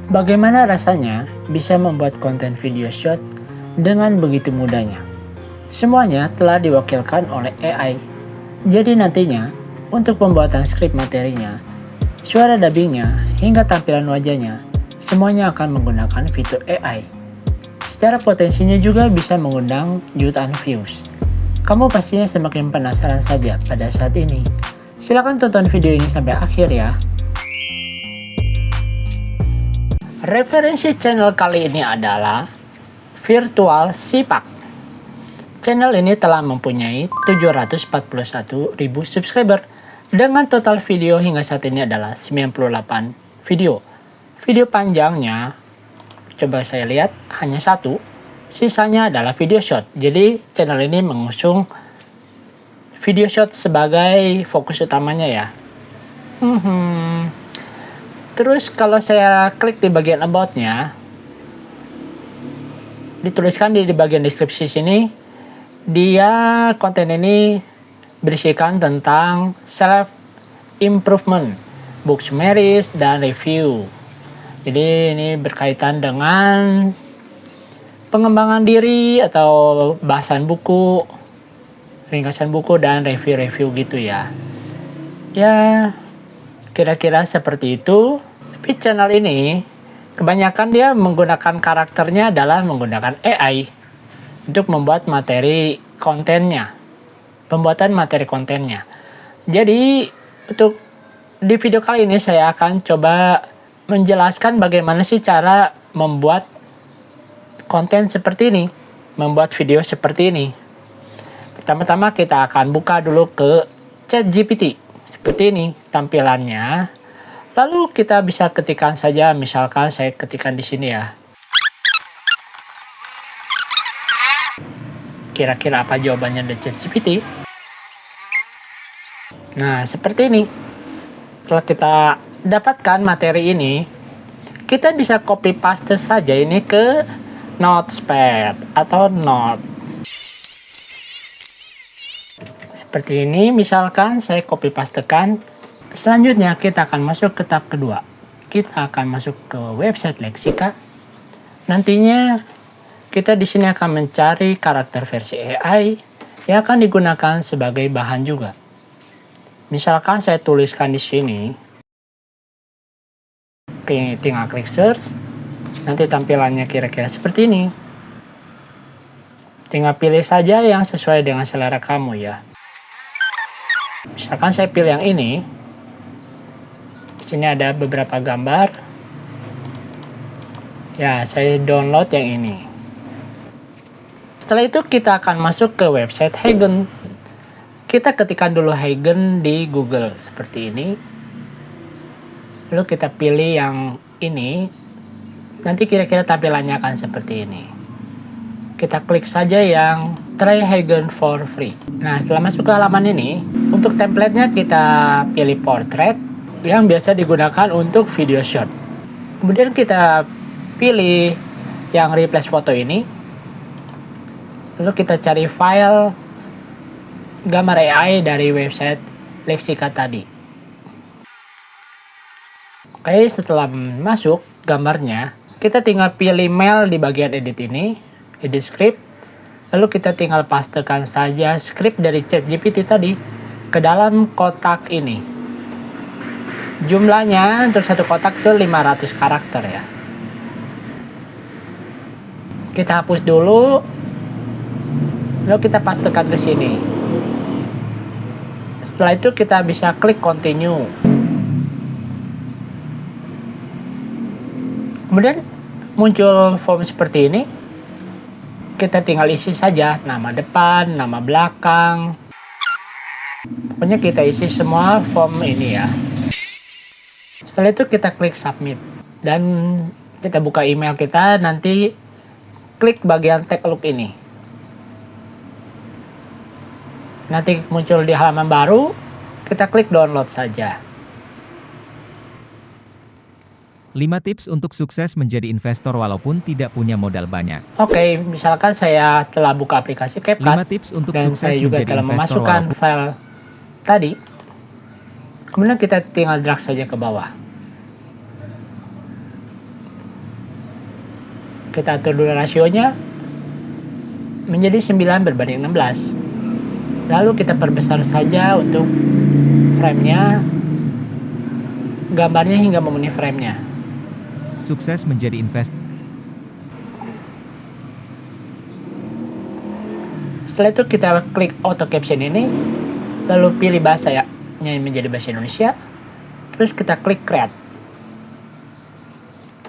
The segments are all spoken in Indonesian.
Bagaimana rasanya bisa membuat konten video short dengan begitu mudahnya? Semuanya telah diwakilkan oleh AI. Jadi nantinya, untuk pembuatan skrip materinya, suara dubbingnya, hingga tampilan wajahnya, semuanya akan menggunakan fitur AI. Secara potensinya juga bisa mengundang jutaan views. Kamu pastinya semakin penasaran saja pada saat ini. Silahkan tonton video ini sampai akhir ya. Referensi channel kali ini adalah Virtual Sipak. Channel ini telah mempunyai 741.000 subscriber dengan total video hingga saat ini adalah 98 video. Video panjangnya, coba saya lihat, hanya satu. Sisanya adalah video short. Jadi channel ini mengusung video short sebagai fokus utamanya ya. Terus kalau saya klik di bagian about-nya, dituliskan di bagian deskripsi sini, dia konten ini berisikan tentang self improvement, book summaries, dan review. Jadi ini berkaitan dengan pengembangan diri atau bahasan buku, ringkasan buku, dan review-review gitu ya. Ya, kira-kira seperti itu. Tapi channel ini kebanyakan dia menggunakan karakternya adalah menggunakan AI untuk membuat materi kontennya. Pembuatan materi kontennya. Jadi untuk di video kali ini saya akan coba menjelaskan bagaimana sih cara membuat konten seperti ini, membuat video seperti ini. Pertama-tama kita akan buka dulu ke ChatGPT. Seperti ini tampilannya. Lalu kita bisa ketikkan saja, misalkan saya ketikkan di sini ya. Kira-kira apa jawabannya dari ChatGPT? Nah, seperti ini. Setelah kita dapatkan materi ini, kita bisa copy paste saja ini ke Notepad atau Note. Seperti ini, misalkan saya copy pastekan. Selanjutnya kita akan masuk ke tahap kedua. Kita akan masuk ke website Lexika. Nantinya kita di sini akan mencari karakter versi AI yang akan digunakan sebagai bahan juga. Misalkan saya tuliskan di sini, tinggal klik search. Nanti tampilannya kira-kira seperti ini. Tinggal pilih saja yang sesuai dengan selera kamu ya. Misalkan saya pilih yang ini. Di sini ada beberapa gambar. Ya, saya download yang ini. Setelah itu kita akan masuk ke website Hagen. Kita ketikkan dulu Hagen di Google seperti ini. Lalu kita pilih yang ini. Nanti kira-kira tampilannya akan seperti ini. Kita klik saja yang try Hagen for free. Nah, setelah masuk ke halaman ini, untuk template-nya kita pilih portrait yang biasa digunakan untuk video short. Kemudian kita pilih yang replace foto ini. Lalu kita cari file gambar AI dari website Lexika tadi. Oke, setelah masuk gambarnya, kita tinggal pilih mail di bagian edit ini, edit script. Lalu kita tinggal pastekan saja script dari ChatGPT tadi ke dalam kotak ini. Jumlahnya untuk satu kotak itu 500 karakter ya. Kita hapus dulu. Lalu kita pastekan ke sini. Setelah itu kita bisa klik continue. Kemudian muncul form seperti ini. Kita tinggal isi saja nama depan, nama belakang. Pokoknya kita isi semua form ini ya. Setelah itu kita klik submit. Dan kita buka email kita, nanti klik bagian take a look ini. Nanti muncul di halaman baru, kita klik download saja. 5 tips untuk sukses menjadi investor walaupun tidak punya modal banyak. Oke, misalkan saya telah buka aplikasi CapCut 5 tips untuk dan sukses saya juga menjadi telah investor memasukkan walaupun file tadi. Kemudian kita tinggal drag saja ke bawah. Kita atur dulu rasionya menjadi 9:16. Lalu kita perbesar saja untuk frame-nya, gambarnya hingga memenuhi frame-nya. Sukses menjadi investor. Setelah itu kita klik auto caption ini, lalu pilih bahasanya menjadi bahasa Indonesia, terus kita klik create.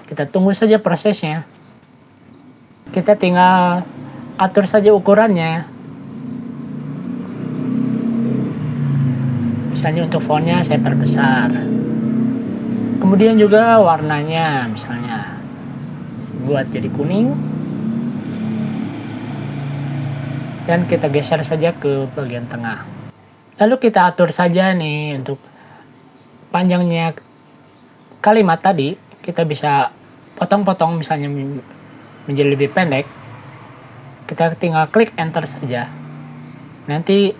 Kita tunggu saja prosesnya. Kita tinggal atur saja ukurannya. Misalnya untuk fontnya saya perbesar. Kemudian juga warnanya, misalnya buat jadi kuning. Dan kita geser saja ke bagian tengah. Lalu kita atur saja nih untuk panjangnya kalimat tadi. Kita bisa potong-potong misalnya menjadi lebih pendek. Kita tinggal klik enter saja. Nanti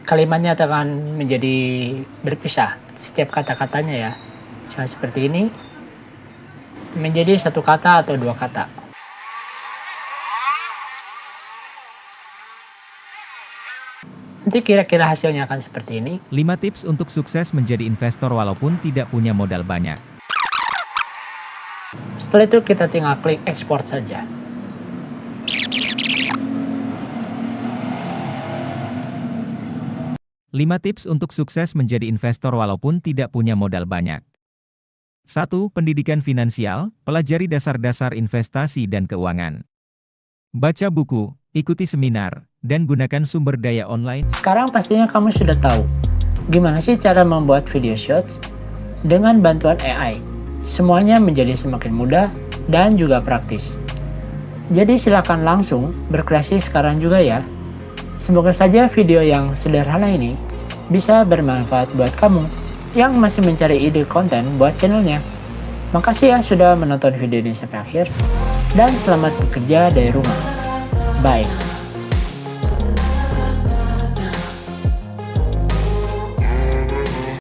kalimatnya akan menjadi berpisah setiap kata-katanya ya. Misalnya seperti ini. Menjadi satu kata atau dua kata. Nanti kira-kira hasilnya akan seperti ini. 5 tips untuk sukses menjadi investor walaupun tidak punya modal banyak. Setelah itu kita tinggal klik export saja. Lima tips untuk sukses menjadi investor walaupun tidak punya modal banyak. 1. Pendidikan finansial, pelajari dasar-dasar investasi dan keuangan. Baca buku, ikuti seminar, dan gunakan sumber daya online. Sekarang pastinya kamu sudah tahu gimana sih cara membuat video shorts dengan bantuan AI. Semuanya menjadi semakin mudah dan juga praktis. Jadi silakan langsung berkreasi sekarang juga ya. Semoga saja video yang sederhana ini bisa bermanfaat buat kamu yang masih mencari ide konten buat channelnya. Makasih ya sudah menonton video ini sampai akhir, dan selamat bekerja dari rumah. Bye.